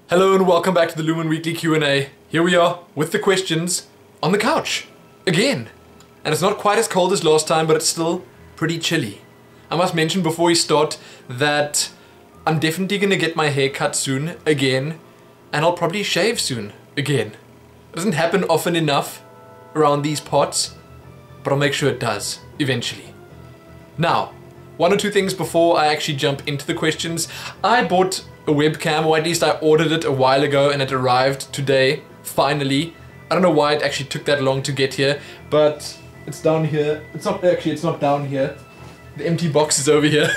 Hello and welcome back to the Lumin Weekly Q&A. Here we are with the questions on the couch again. And it's not quite as cold as last time, but it's still pretty chilly. I must mention before we start that I'm definitely gonna get my hair cut soon again, and I'll probably shave soon again. It doesn't happen often enough around these parts, but I'll make sure it does eventually. Now, one or two things before I actually jump into the questions. I bought a webcam, or at least I ordered it a while ago and it arrived today, finally. I don't know why it actually took that long to get here, but it's down here. It's not down here. The empty box is over here.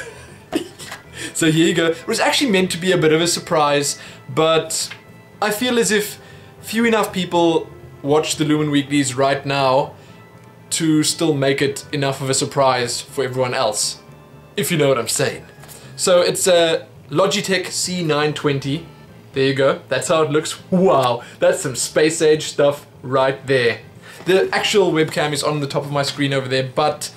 So here you go. It was actually meant to be a bit of a surprise, but I feel as if few enough people watch the Lumin Weeklies right now to still make it enough of a surprise for everyone else, if you know what I'm saying. So it's a Logitech C920. There you go. That's how it looks. Wow, that's some space age stuff right there. The actual webcam is on the top of my screen over there, but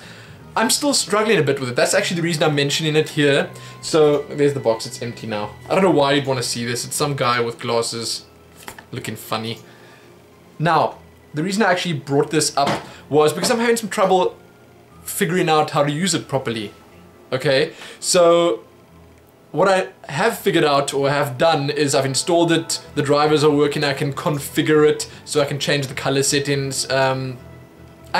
I'm still struggling a bit with it. That's actually the reason I'm mentioning it here. So there's the box. It's empty now. I don't know why you'd want to see this. It's some guy with glasses looking funny. Now, the reason I actually brought this up was because I'm having some trouble figuring out how to use it properly. Okay, so what I have figured out or have done is I've installed it, the drivers are working, I can configure it so I can change the color settings, I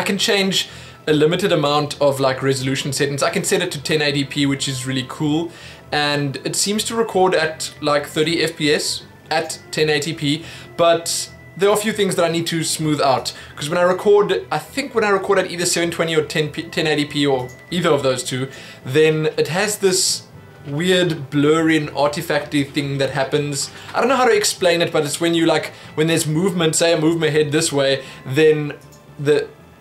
can change a limited amount of like resolution settings. I can set it to 1080p, which is really cool, and it seems to record at like 30 FPS at 1080p, but there are a few things that I need to smooth out, because when I record, I think when I record at either 720 or 1080p or either of those two, then it has this weird blurring artifacty thing that happens. I don't know how to explain it, but it's when you like, when there's movement, say I move my head this way, then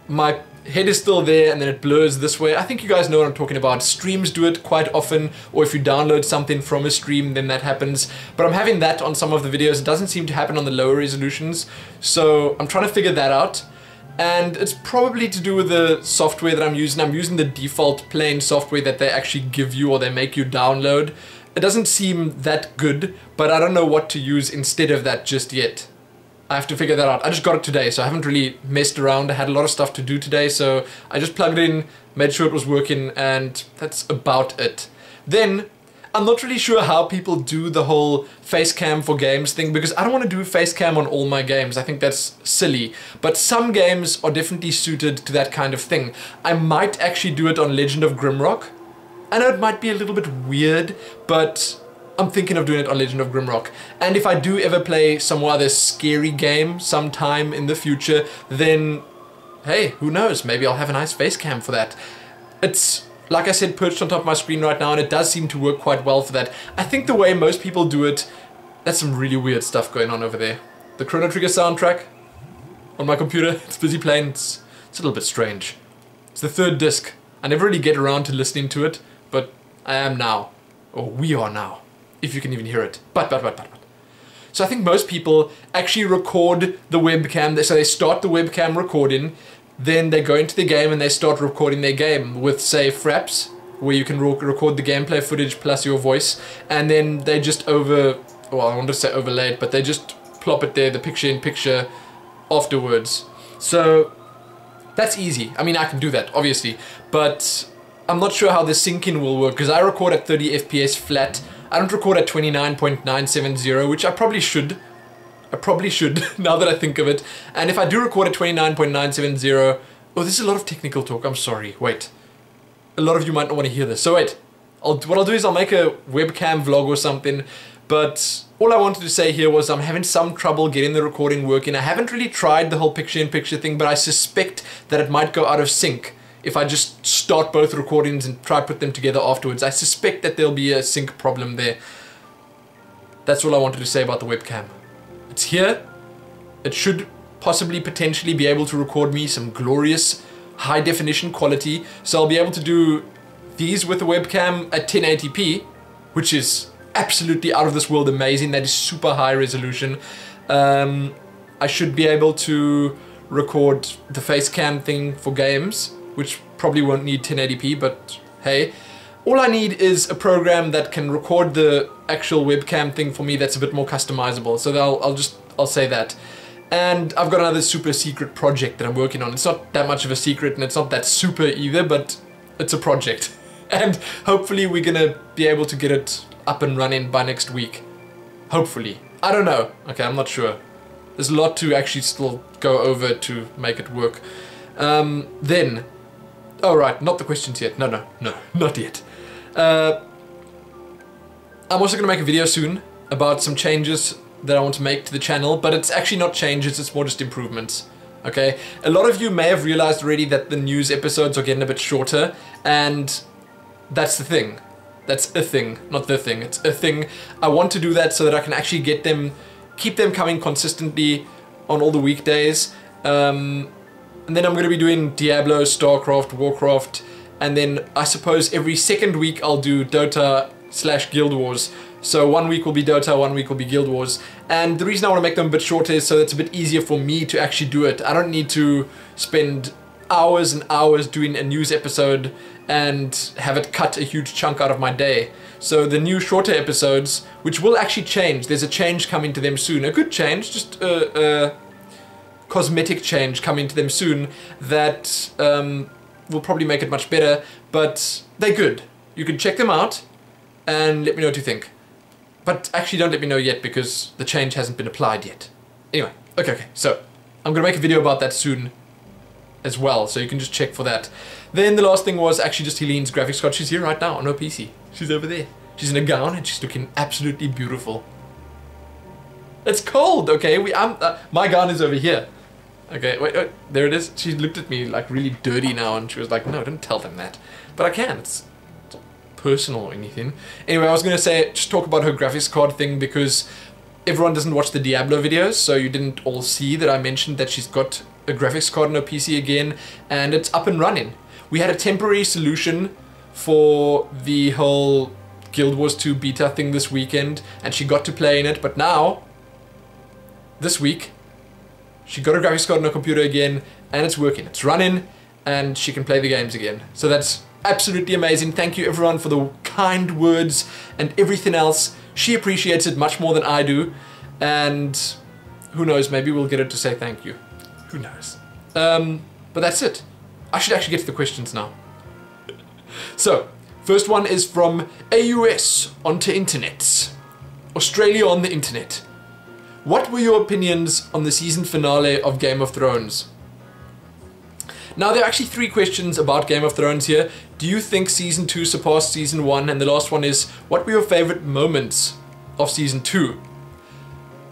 my head is still there and then it blurs this way. I think you guys know what I'm talking about. Streams do it quite often, or if you download something from a stream, then that happens. But I'm having that on some of the videos. It doesn't seem to happen on the lower resolutions, so I'm trying to figure that out. And it's probably to do with the software that I'm using. I'm using the default plain software that they actually give you or they make you download. It doesn't seem that good, but I don't know what to use instead of that just yet. I have to figure that out. I just got it today, so I haven't really messed around. I had a lot of stuff to do today, so I just plugged it in, made sure it was working, and that's about it. Then, I'm not really sure how people do the whole face cam for games thing, because I don't want to do face cam on all my games. I think that's silly. But some games are definitely suited to that kind of thing. I might actually do it on Legend of Grimrock. I know it might be a little bit weird, but I'm thinking of doing it on Legend of Grimrock. And if I do ever play some other scary game sometime in the future, then hey, who knows, maybe I'll have a nice face cam for that. It's, like I said, perched on top of my screen right now, and it does seem to work quite well for that. I think the way most people do it, that's some really weird stuff going on over there. The Chrono Trigger soundtrack on my computer, it's busy playing, it's a little bit strange. It's the third disc. I never really get around to listening to it, but I am now, or we are now, if you can even hear it. But. So I think most people actually record the webcam, so they start the webcam recording, then they go into the game and they start recording their game with, say, fraps, where you can record the gameplay footage plus your voice, and then they just I want to say overlay it, but they just plop it there, the picture-in-picture afterwards. So that's easy. I mean, I can do that, obviously, but I'm not sure how the syncing will work, because I record at 30 FPS flat. I don't record at 29.970, which I probably should. Now that I think of it. And if I do record at 29.970, oh, this is a lot of technical talk, I'm sorry, wait. A lot of you might not want to hear this, so wait. What I'll do is I'll make a webcam vlog or something, but all I wanted to say here was I'm having some trouble getting the recording working. I haven't really tried the whole picture-in-picture thing, but I suspect that it might go out of sync if I just start both recordings and try to put them together afterwards. I suspect that there'll be a sync problem there. That's all I wanted to say about the webcam. It's here. It should possibly potentially be able to record me some glorious high definition quality. So I'll be able to do these with the webcam at 1080p, which is absolutely out of this world amazing. That is super high resolution. I should be able to record the face cam thing for games, which probably won't need 1080p, but hey. All I need is a program that can record the actual webcam thing for me that's a bit more customizable. So I'll say that. And I've got another super secret project that I'm working on. It's not that much of a secret and it's not that super either, but it's a project. And hopefully we're gonna be able to get it up and running by next week. Hopefully. I don't know. Okay, I'm not sure. There's a lot to actually still go over to make it work. Then, oh right, not the questions yet. No, not yet. I'm also gonna make a video soon about some changes that I want to make to the channel, but it's actually not changes, it's more just improvements. Okay, a lot of you may have realized already that the news episodes are getting a bit shorter, and that's the thing. That's a thing, not the thing, it's a thing. I want to do that so that I can actually get them, keep them coming consistently on all the weekdays. And then I'm going to be doing Diablo, StarCraft, Warcraft, and then I suppose every second week I'll do Dota/Guild Wars. So 1 week will be Dota, 1 week will be Guild Wars. And the reason I want to make them a bit shorter is so it's a bit easier for me to actually do it. I don't need to spend hours and hours doing a news episode and have it cut a huge chunk out of my day. So the new shorter episodes, which will actually change, there's a change coming to them soon. A good change, just a cosmetic change coming to them soon that will probably make it much better, but they're good. You can check them out and let me know what you think. But actually don't let me know yet because the change hasn't been applied yet. Anyway, okay, so I'm gonna make a video about that soon as well, so you can just check for that. Then the last thing was actually just Helene's graphics card. She's here right now on her PC. She's over there. She's in a gown and she's looking absolutely beautiful. It's cold, okay? My gown is over here. Okay, wait, there it is. She looked at me like really dirty now and she was like, no, don't tell them that. But I can, it's personal or anything. Anyway, I was gonna say, just talk about her graphics card thing because everyone doesn't watch the Diablo videos, so you didn't all see that I mentioned that she's got a graphics card on her PC again, and it's up and running. We had a temporary solution for the whole Guild Wars 2 beta thing this weekend, and she got to play in it, but now, this week, she got a graphics card on her computer again, and it's working. It's running, and she can play the games again. So that's absolutely amazing. Thank you everyone for the kind words and everything else. She appreciates it much more than I do, and who knows, maybe we'll get her to say thank you. Who knows? But that's it. I should actually get to the questions now. So, first one is from AUSonTehInternets. Australia on the internet. What were your opinions on the season finale of Game of Thrones? Now, there are actually 3 questions about Game of Thrones here. Do you think Season 2 surpassed Season 1? And the last one is, what were your favorite moments of Season 2?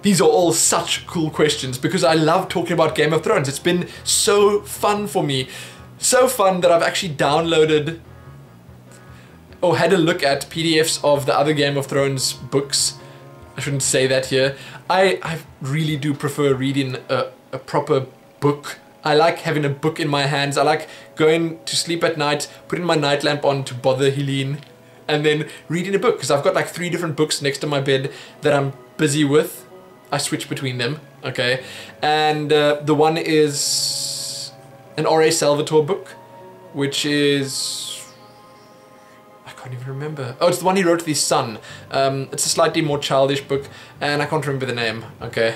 These are all such cool questions because I love talking about Game of Thrones. It's been so fun for me. So fun that I've actually downloaded or had a look at PDFs of the other Game of Thrones books. I shouldn't say that here. I really do prefer reading a proper book. I like having a book in my hands. I like going to sleep at night, putting my night lamp on to bother Helene, and then reading a book, because I've got like 3 different books next to my bed that I'm busy with. I switch between them, okay? And the one is an R.A. Salvatore book, which is... I can't even remember. Oh, it's the one he wrote with his son. It's a slightly more childish book, and I can't remember the name, okay?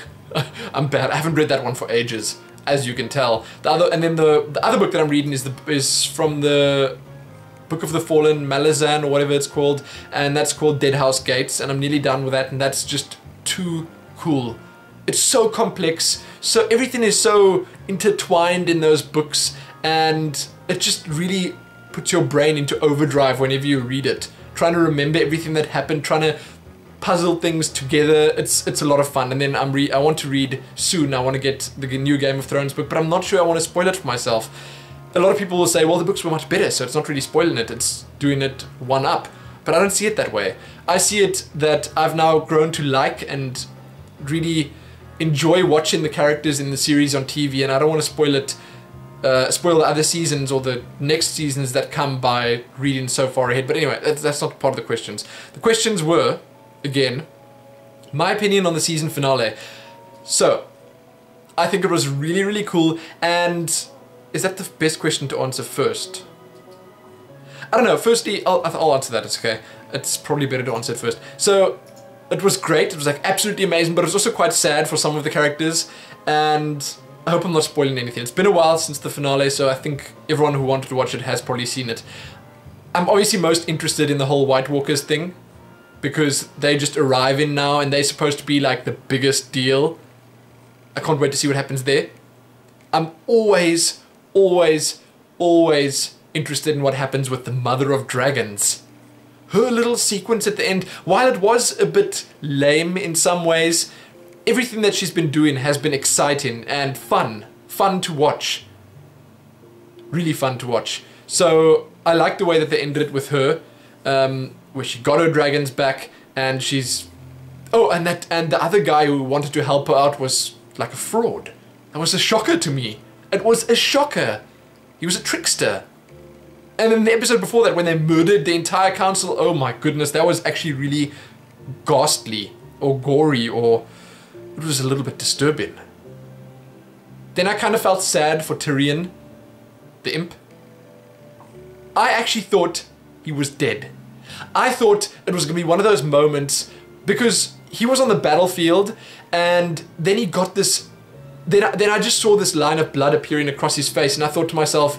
I'm bad. I haven't read that one for ages, as you can tell. The other book that I'm reading is from the Book of the Fallen, Malazan, or whatever it's called, and that's called Deadhouse Gates, and I'm nearly done with that, and that's just too cool. It's so complex, so everything is so intertwined in those books, and it just really puts your brain into overdrive whenever you read it. Trying to remember everything that happened, trying to puzzle things together. It's a lot of fun. And then I want to read soon. I want to get the new Game of Thrones book, but I'm not sure I want to spoil it for myself. A lot of people will say, well, the books were much better, so it's not really spoiling it, it's doing it one up. But I don't see it that way. I see it that I've now grown to like and really enjoy watching the characters in the series on TV, and I don't want to spoil it, spoil the other seasons or the next seasons that come by reading so far ahead. But anyway, that's not part of the questions. The questions were, again, my opinion on the season finale. So, I think it was really, really cool, and is that the best question to answer first? I don't know, firstly, I'll answer that, it's okay. It's probably better to answer it first. So, it was great. It was like absolutely amazing, but it was also quite sad for some of the characters. And I hope I'm not spoiling anything. It's been a while since the finale, so I think everyone who wanted to watch it has probably seen it. I'm obviously most interested in the whole White Walkers thing, because they just arrive in now and they're supposed to be like the biggest deal. I can't wait to see what happens there. I'm always interested in what happens with the Mother of Dragons. Her little sequence at the end, while it was a bit lame in some ways, everything that she's been doing has been exciting and fun. Fun to watch. Really fun to watch. So I like the way that they ended it with her, where she got her dragons back and she's... Oh, and the other guy who wanted to help her out was like a fraud. That was a shocker to me. It was a shocker. He was a trickster. And in the episode before that, when they murdered the entire council, oh my goodness, that was actually really ghastly or gory, or it was a little bit disturbing. Then I kind of felt sad for Tyrion, the imp. I actually thought he was dead. I thought it was going to be one of those moments, because he was on the battlefield and then he got this... Then I just saw this line of blood appearing across his face and I thought to myself,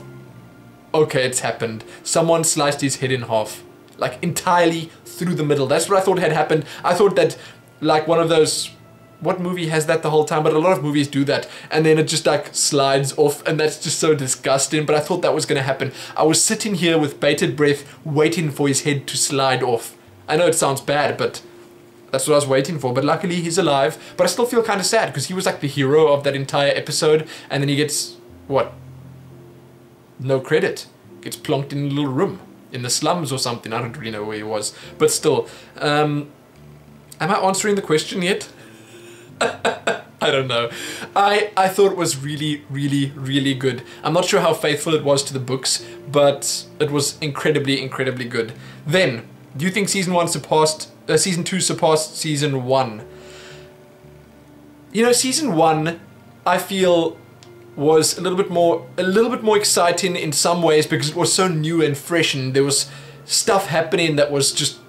okay, it's happened. Someone sliced his head in half. Like entirely through the middle. That's what I thought had happened. I thought that like one of those... What movie has that the whole time? But a lot of movies do that. And then it just like slides off and that's just so disgusting. But I thought that was going to happen. I was sitting here with bated breath waiting for his head to slide off. I know it sounds bad, but that's what I was waiting for. But luckily he's alive. But I still feel kind of sad because he was like the hero of that entire episode. And then he gets... What? No credit. Gets plonked in a little room. In the slums or something. I don't really know where he was. But still. Am I answering the question yet? I don't know. I thought it was really good. I'm not sure how faithful it was to the books, but it was incredibly good. Then, do you think season 2 surpassed season 1? You know, season 1 I feel was a little bit more exciting in some ways because it was so new and fresh and there was stuff happening that was just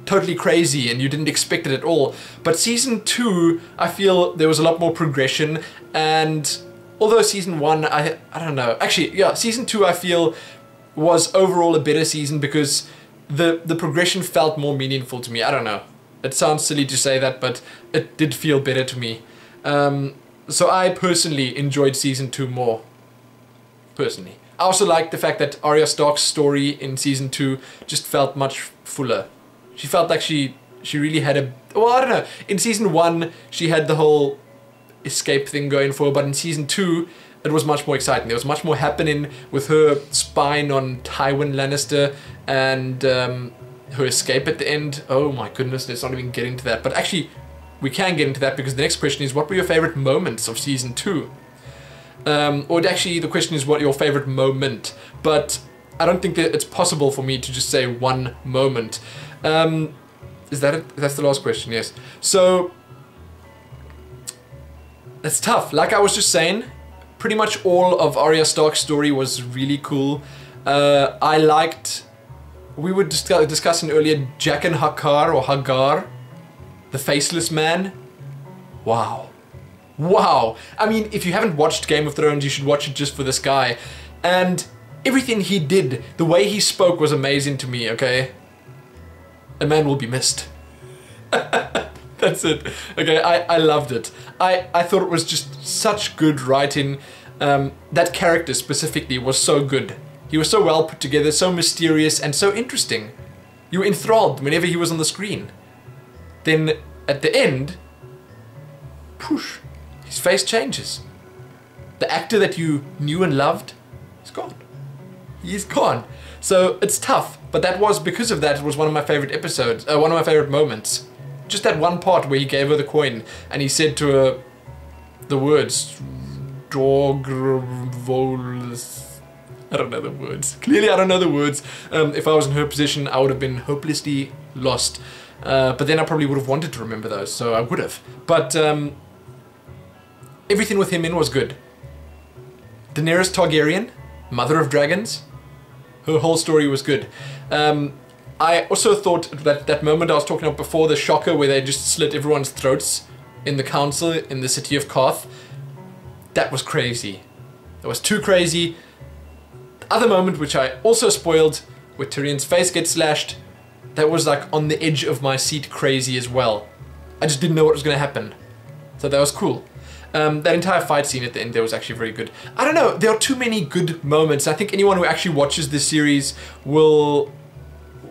totally crazy and you didn't expect it at all. But season 2, I feel there was a lot more progression, and although season 1, I don't know. Actually, yeah, season 2 I feel was overall a better season because the progression felt more meaningful to me. I don't know. It sounds silly to say that, but it did feel better to me. So I personally enjoyed season 2 more. Personally. I also liked the fact that Arya Stark's story in season 2 just felt much fuller. She felt like she really had a... Well, I don't know. In season 1, she had the whole escape thing going for her, but in season 2, it was much more exciting. There was much more happening with her spying on Tywin Lannister and her escape at the end. Oh my goodness, let's not even get into that. But actually, we can get into that because the next question is, what were your favorite moments of season 2? Or actually, the question is, what your favorite moment? But I don't think that it's possible for me to just say one moment. Is that it? That's the last question, yes. So, it's tough. Like I was just saying, pretty much all of Arya Stark's story was really cool. I liked... We were discussing earlier Jaqen H'ghar or Hagar, the Faceless Man. Wow. Wow. I mean, if you haven't watched Game of Thrones, you should watch it just for this guy. And everything he did, the way he spoke was amazing to me, okay? A man will be missed. That's it. Okay, I loved it. I thought it was just such good writing. That character specifically was so good. He was so well put together, so mysterious and so interesting. You were enthralled whenever he was on the screen. Then at the end, poosh, his face changes. The actor that you knew and loved is gone. He's gone. So it's tough, but that was, because of that, it was one of my favorite episodes, one of my favorite moments. Just that one part where he gave her the coin and he said to her the words, Dogvols. I don't know the words. Clearly I don't know the words. If I was in her position, I would have been hopelessly lost. But then I probably would have wanted to remember those, so I would have. But everything with him in was good. Daenerys Targaryen, Mother of Dragons, her whole story was good. I also thought that moment I was talking about before, the shocker where they just slit everyone's throats in the council in the city of Koth, that was crazy. That was too crazy. The other moment, which I also spoiled, where Tyrion's face gets slashed, that was like on the edge of my seat crazy as well. I just didn't know what was going to happen. So that was cool. That entire fight scene at the end there was actually very good. I don't know, there are too many good moments. I think anyone who actually watches this series will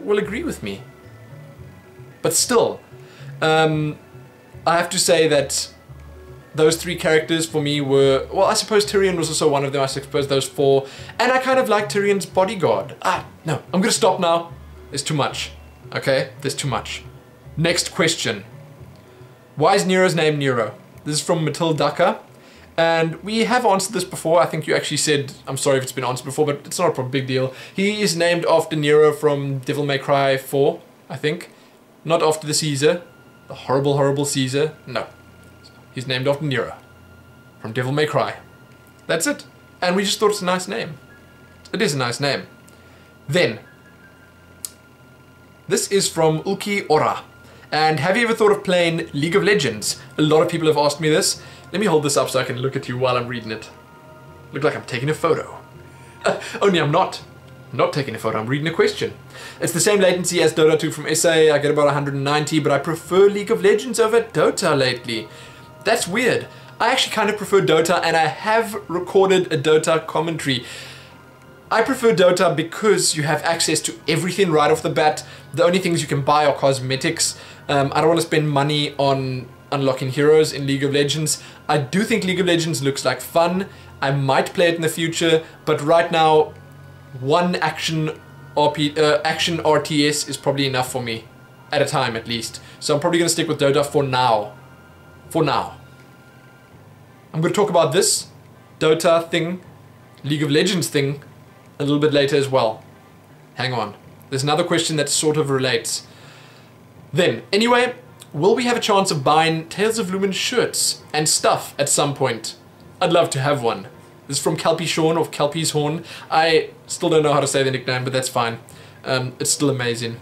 agree with me. But still, I have to say that those three characters for me were, well, I suppose Tyrion was also one of them, I suppose those four, and I kind of like Tyrion's bodyguard. No, I'm gonna stop now. There's too much, okay? There's too much. Next question. Why is Nero's name Nero? This is from Matilducka, and we have answered this before. I think you actually said, I'm sorry if it's been answered before, but it's not a big deal. He is named after Nero from Devil May Cry 4, I think. Not after the Caesar, the horrible, horrible Caesar, no. He's named after Nero from Devil May Cry. That's it. And we just thought it's a nice name. It is a nice name. Then, this is from Ulqui Orra. And have you ever thought of playing League of Legends? A lot of people have asked me this. Let me hold this up so I can look at you while I'm reading it. Look like I'm taking a photo. Only I'm not. I'm not taking a photo, I'm reading a question. It's the same latency as Dota 2 from SA. I get about 190, but I prefer League of Legends over Dota lately. That's weird. I actually kind of prefer Dota, and I have recorded a Dota commentary. I prefer Dota because you have access to everything right off the bat. The only things you can buy are cosmetics. I don't want to spend money on unlocking heroes in League of Legends. I do think League of Legends looks like fun. I might play it in the future, but right now, one action RTS is probably enough for me, at a time at least. So I'm probably going to stick with Dota for now. For now. I'm going to talk about this Dota thing, League of Legends thing, a little bit later as well. Hang on. There's another question that sort of relates. Then, anyway, will we have a chance of buying Tales of Lumin shirts and stuff at some point? I'd love to have one. This is from Kelpieshawn or Kelpieshawn. I still don't know how to say the nickname, but that's fine. It's still amazing.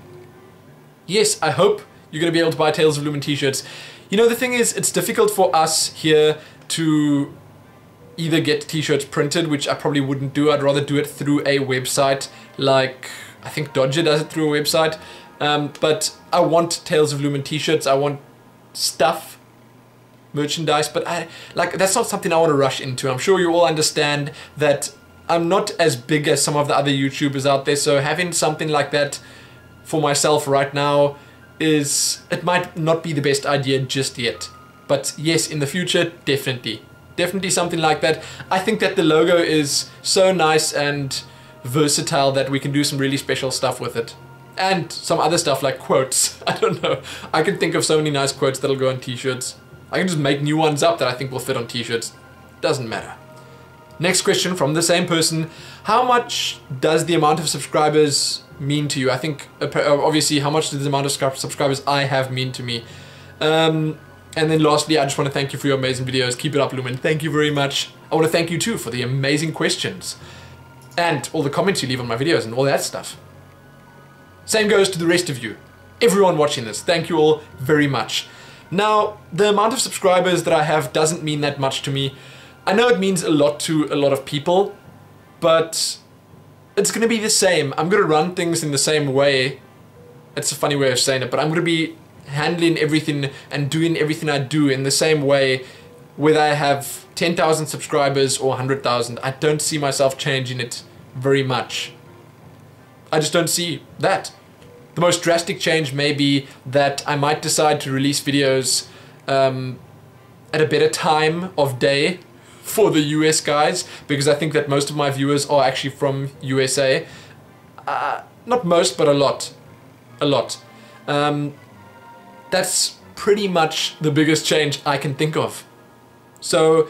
Yes, I hope you're going to be able to buy Tales of Lumin t-shirts. You know, the thing is, it's difficult for us here to either get t-shirts printed, which I probably wouldn't do. I'd rather do it through a website, like I think Dodger does it through a website. But I want Tales of Lumin t-shirts. I want stuff, merchandise, but that's not something I want to rush into. I'm sure you all understand that I'm not as big as some of the other YouTubers out there, so having something like that for myself right now it might not be the best idea just yet. But yes, in the future, definitely something like that. I think that the logo is so nice and versatile that we can do some really special stuff with it. And some other stuff like quotes. I don't know. I can think of so many nice quotes that'll go on t-shirts. I can just make new ones up that I think will fit on t-shirts. Doesn't matter. Next question from the same person. How much does the amount of subscribers mean to you? I think, obviously, how much does the amount of subscribers I have mean to me? And then lastly, I just want to thank you for your amazing videos. Keep it up, Lumin. Thank you very much. I want to thank you too for the amazing questions. And all the comments you leave on my videos and all that stuff. Same goes to the rest of you. Everyone watching this, thank you all very much. Now, the amount of subscribers that I have doesn't mean that much to me. I know it means a lot to a lot of people, but it's going to be the same. I'm going to run things in the same way. It's a funny way of saying it, but I'm going to be handling everything and doing everything I do in the same way, whether I have 10,000 subscribers or 100,000. I don't see myself changing it very much. I just don't see that. The most drastic change may be that I might decide to release videos at a better time of day for the US guys, because I think that most of my viewers are actually from USA. Not most, but a lot. A lot. That's pretty much the biggest change I can think of. So,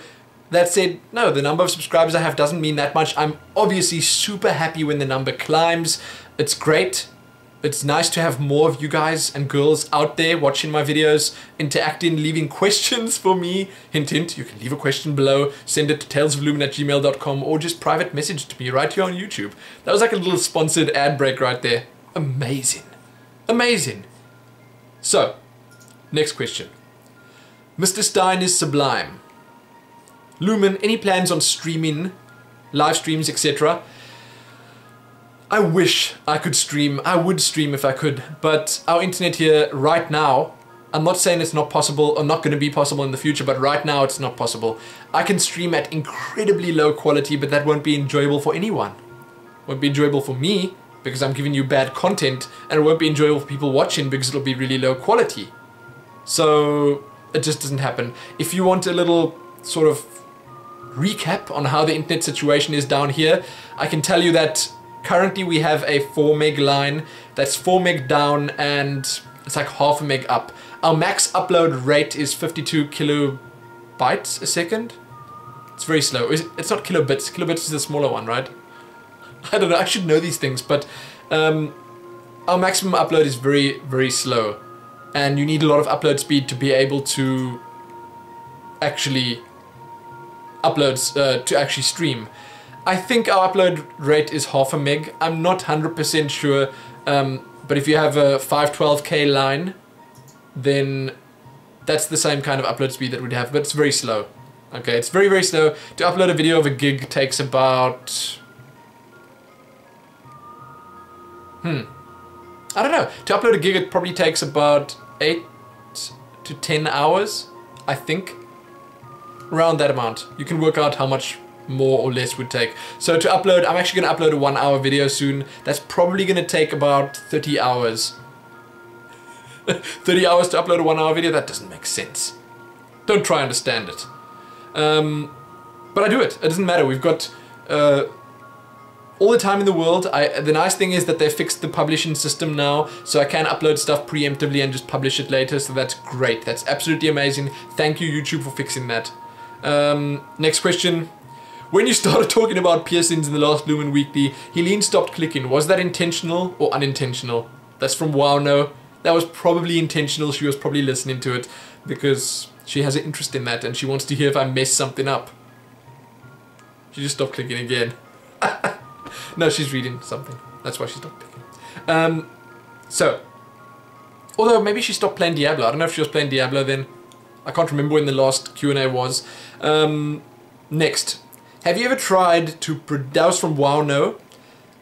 that said, no, the number of subscribers I have doesn't mean that much. I'm obviously super happy when the number climbs. It's great. It's nice to have more of you guys and girls out there watching my videos, interacting, leaving questions for me. Hint, hint, you can leave a question below, send it to talesoflumin@gmail.com, or just private message to me right here on YouTube. That was like a little sponsored ad break right there. Amazing. Amazing. So, next question. Mr. Stein is sublime. Lumin, any plans on streaming, live streams, etc.? I wish I could stream. I would stream if I could, but our internet here right now, I'm not saying it's not possible or not going to be possible in the future, but right now it's not possible. I can stream at incredibly low quality, but that won't be enjoyable for anyone. It won't be enjoyable for me because I'm giving you bad content, and it won't be enjoyable for people watching because it'll be really low quality. So it just doesn't happen. If you want a little sort of recap on how the internet situation is down here, I can tell you that currently we have a 4 meg line that's 4 meg down and it's like half a meg up. Our max upload rate is 52 kilobytes a second. It's very slow. It's not kilobits. Kilobits is the smaller one, right? I don't know. I should know these things, but our maximum upload is very, very slow. And you need a lot of upload speed to be able to actually upload, to actually stream. I think our upload rate is half a meg. I'm not 100% sure, but if you have a 512K line, then that's the same kind of upload speed that we'd have, but it's very slow. Okay, it's very, very slow. To upload a video of a gig takes about... I don't know. To upload a gig, it probably takes about 8 to 10 hours, I think. Around that amount. You can work out how much more or less would take. So to upload, I'm actually going to upload a 1 hour video soon. That's probably going to take about 30 hours. 30 hours to upload a 1 hour video? That doesn't make sense. Don't try and understand it. But I do it. It doesn't matter. We've got all the time in the world. The nice thing is that they fixed the publishing system now, so I can upload stuff preemptively and just publish it later, so that's great. That's absolutely amazing. Thank you, YouTube, for fixing that. Next question. When you started talking about piercings in the last Lumin Weekly, Helene stopped clicking. Was that intentional or unintentional? That's from WowNo. That was probably intentional. She was probably listening to it because she has an interest in that and she wants to hear if I mess something up. She just stopped clicking again. No, she's reading something. That's why she stopped clicking. So, although maybe she stopped playing Diablo. I don't know if she was playing Diablo then. I can't remember when the last Q&A was. Next. Have you ever tried to... That was from WowNo.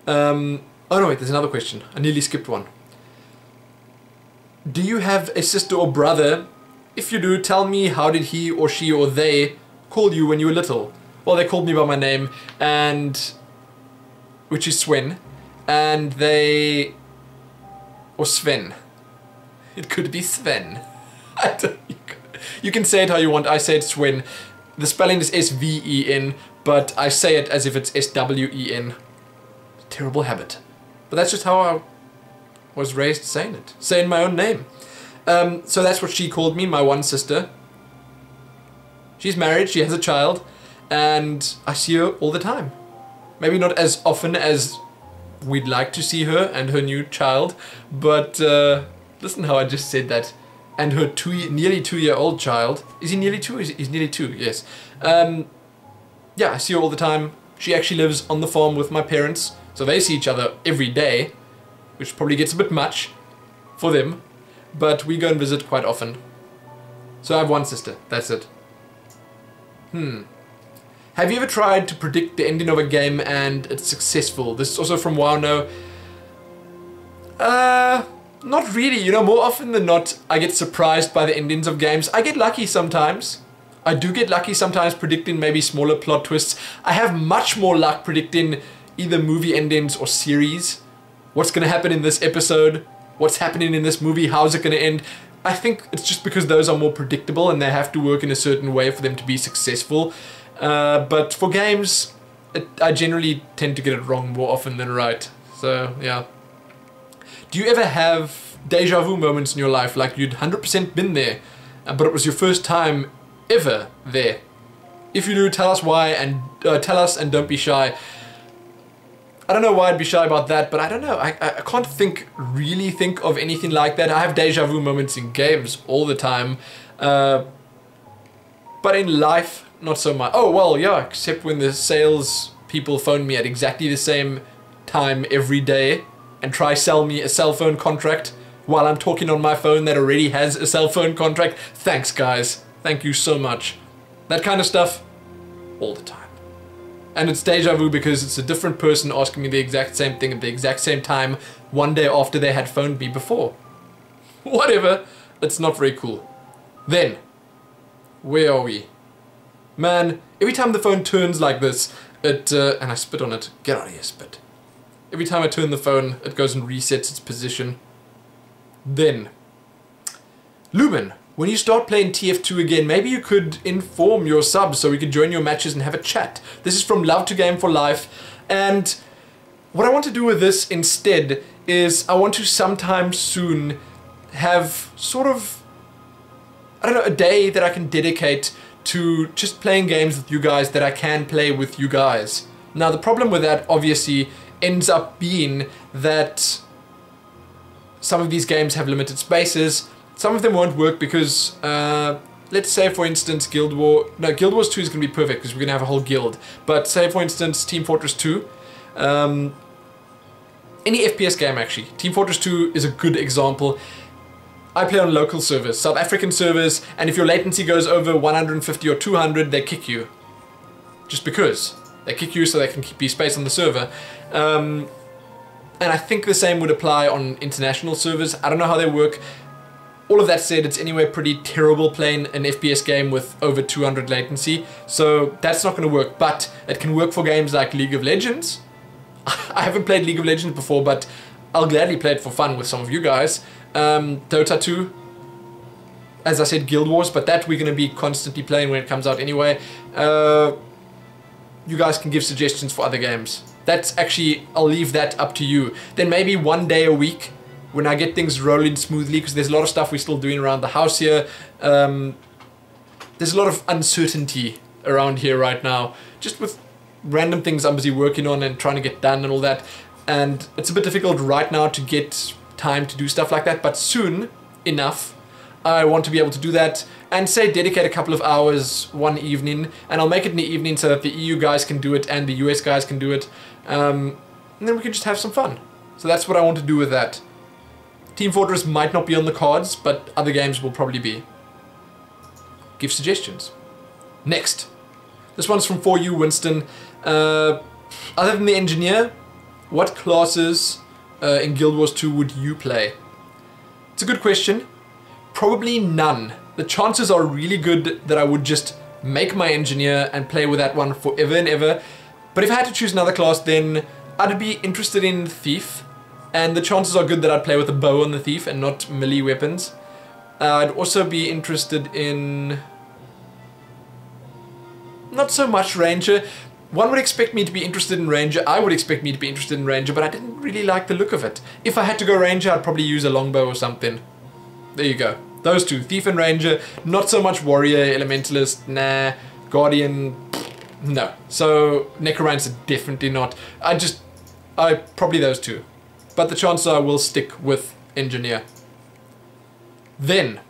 Oh no, wait, there's another question. I nearly skipped one. Do you have a sister or brother? If you do, tell me, how did he or she or they call you when you were little? Well, they called me by my name, and... which is Sven. And they... or Sven. It could be Sven. You can say it how you want. I say it's Sven. The spelling is S-V-E-N, but I say it as if it's S-W-E-N. Terrible habit. But that's just how I was raised saying it. Saying my own name. So that's what she called me, my one sister. She's married, she has a child, and I see her all the time. Maybe not as often as we'd like to see her and her new child, but listen how I just said that. And her nearly 2-year-old child. Is he nearly 2? He's nearly 2, yes. Yeah, I see her all the time. She actually lives on the farm with my parents, so they see each other every day, which probably gets a bit much for them, but we go and visit quite often. So I have one sister, that's it. Have you ever tried to predict the ending of a game and it's successful? This is also from WowNo. Not really, you know, more often than not, I get surprised by the endings of games. I get lucky sometimes. I do get lucky sometimes predicting maybe smaller plot twists. I have much more luck predicting either movie endings or series. What's going to happen in this episode? What's happening in this movie? How's it going to end? I think it's just because those are more predictable and they have to work in a certain way for them to be successful. But for games, I generally tend to get it wrong more often than right. So, yeah. Do you ever have deja vu moments in your life, like you'd 100% been there, but it was your first time ever there? If you do, tell us why, and tell us and don't be shy. I don't know why I'd be shy about that, but I don't know. I can't really think of anything like that. I have deja vu moments in games all the time, but in life, not so much. Oh, well, yeah, except when the sales people phone me at exactly the same time every day and try sell me a cell phone contract while I'm talking on my phone that already has a cell phone contract. Thanks, guys. Thank you so much. That kind of stuff, all the time. And it's deja vu because it's a different person asking me the exact same thing at the exact same time one day after they had phoned me before. Whatever, it's not very cool. Then, where are we? Man, every time the phone turns like this, and I spit on it. Get out of here, spit. Every time I turn the phone, it goes and resets its position. Then, Lumin, when you start playing TF2 again, maybe you could inform your subs so we could join your matches and have a chat. This is from Love to Game for Life, and what I want to do with this instead is I want to sometime soon have sort of, I don't know, a day that I can dedicate to just playing games with you guys that I can play with you guys. Now the problem with that obviously ends up being that some of these games have limited spaces. Some of them won't work because, let's say for instance Guild Wars 2 is going to be perfect because we're going to have a whole guild. But say for instance Team Fortress 2, any FPS game actually, Team Fortress 2 is a good example. I play on local servers, South African servers, and if your latency goes over 150 or 200, they kick you. Just because. They kick you so they can keep you space on the server. And I think the same would apply on international servers. I don't know how they work. All of that said, it's anyway pretty terrible playing an FPS game with over 200 latency, so that's not going to work, but it can work for games like League of Legends. I haven't played League of Legends before, but I'll gladly play it for fun with some of you guys. Dota 2, as I said, Guild Wars, but that we're going to be constantly playing when it comes out anyway. You guys can give suggestions for other games. That's actually, I'll leave that up to you. Then maybe one day a week, when I get things rolling smoothly, because there's a lot of stuff we're still doing around the house here. There's a lot of uncertainty around here right now, just with random things I'm busy working on and trying to get done and all that. And it's a bit difficult right now to get time to do stuff like that, but soon enough, I want to be able to do that and say dedicate a couple of hours one evening, and I'll make it in the evening so that the EU guys can do it and the US guys can do it, and then we can just have some fun. So that's what I want to do with that. Team Fortress might not be on the cards, but other games will probably be. Give suggestions. Next. This one's from For You, Winston. Other than the engineer, what classes in Guild Wars 2 would you play? It's a good question. Probably none. The chances are really good that I would just make my engineer and play with that one forever and ever. But if I had to choose another class, then I'd be interested in Thief. And the chances are good that I'd play with a bow on the Thief and not melee weapons. I'd also be interested in... not so much Ranger. One would expect me to be interested in Ranger. I would expect me to be interested in Ranger, but I didn't really like the look of it. If I had to go Ranger, I'd probably use a longbow or something. There you go. Those two, Thief and Ranger. Not so much Warrior, Elementalist, nah. Guardian, no. So, Necromancer, definitely not. Probably those two. But the chances are I will stick with Engineer. Then,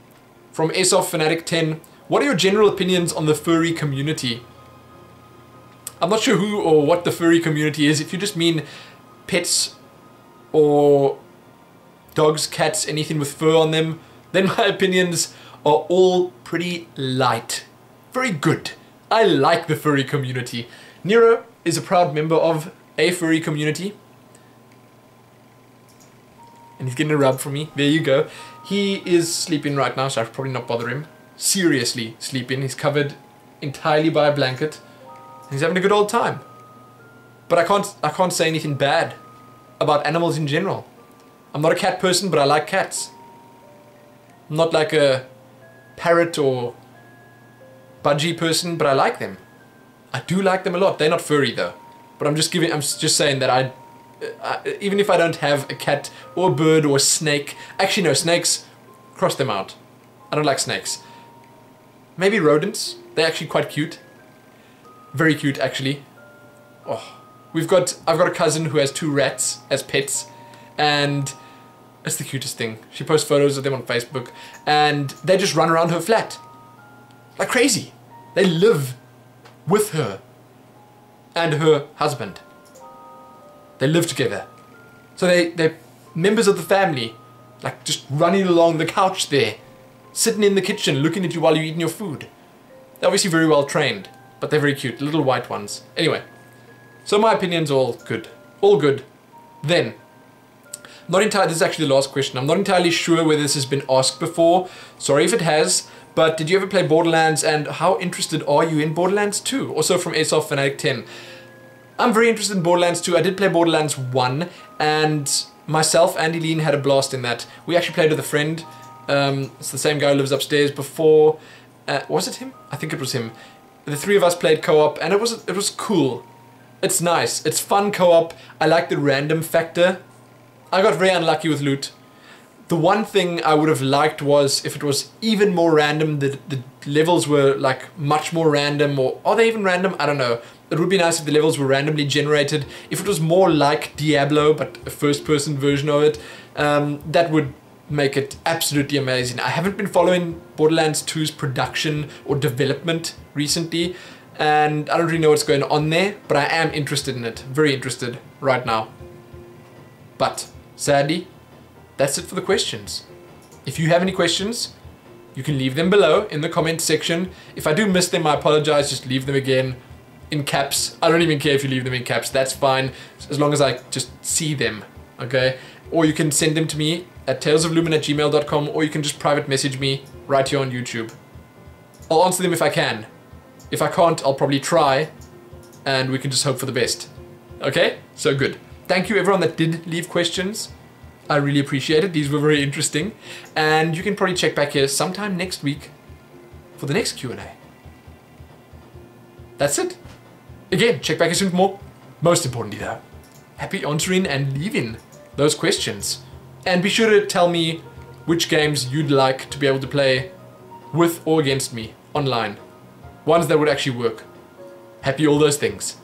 from Asof Fanatic 10, what are your general opinions on the furry community? I'm not sure who or what the furry community is. If you just mean pets or dogs, cats, anything with fur on them, then my opinions are all pretty light. Very good. I like the furry community. Nero is a proud member of a furry community. And he's getting a rub from me. There you go. He is sleeping right now, so I should probably not bother him. Seriously sleeping. He's covered entirely by a blanket. He's having a good old time. But I can't say anything bad about animals in general. I'm not a cat person, but I like cats. I'm not like a parrot or budgie person, but I like them. I do like them a lot. They're not furry though. But I'm just saying that even if I don't have a cat or a bird or a snake, actually no, snakes, cross them out. I don't like snakes. Maybe rodents. They're actually quite cute. Very cute actually. Oh, I've got a cousin who has 2 rats as pets, and it's the cutest thing. She posts photos of them on Facebook, and they just run around her flat like crazy. They live with her and her husband. They live together. So they're members of the family. Like just running along the couch there, sitting in the kitchen, looking at you while you're eating your food. They're obviously very well trained, but they're very cute, little white ones. Anyway, so my opinion's all good. All good. Then, not entirely, this is actually the last question. I'm not entirely sure whether this has been asked before. Sorry if it has, but did you ever play Borderlands, and how interested are you in Borderlands 2? Also from ASOF Fanatic 10. I'm very interested in Borderlands 2. I did play Borderlands 1, and myself and Helene had a blast in that. We actually played with a friend. It's the same guy who lives upstairs before. Was it him? I think it was him. The three of us played co-op, and it was cool. It's nice. It's fun co-op. I like the random factor. I got very unlucky with loot. The one thing I would have liked was if it was even more random, the levels were like much more random, or are they even random? I don't know. It would be nice if the levels were randomly generated. If it was more like Diablo, but a first-person version of it, that would make it absolutely amazing. I haven't been following Borderlands 2's production or development recently, and I don't really know what's going on there, but I am interested in it. Very interested right now. But sadly, that's it for the questions. If you have any questions, you can leave them below in the comment section. If I do miss them, I apologize. Just leave them again in caps. I don't even care if you leave them in caps. That's fine, as long as I just see them, okay? Or you can send them to me at talesoflumin@gmail.com, or you can just private message me right here on YouTube. I'll answer them if I can. If I can't, I'll probably try, and we can just hope for the best. Okay? So good. Thank you everyone that did leave questions. I really appreciate it. These were very interesting. And you can probably check back here sometime next week for the next Q&A. That's it. Again, check back here soon for more. Most importantly though, happy answering and leaving those questions. And be sure to tell me which games you'd like to be able to play with or against me online. Ones that would actually work. Happy all those things.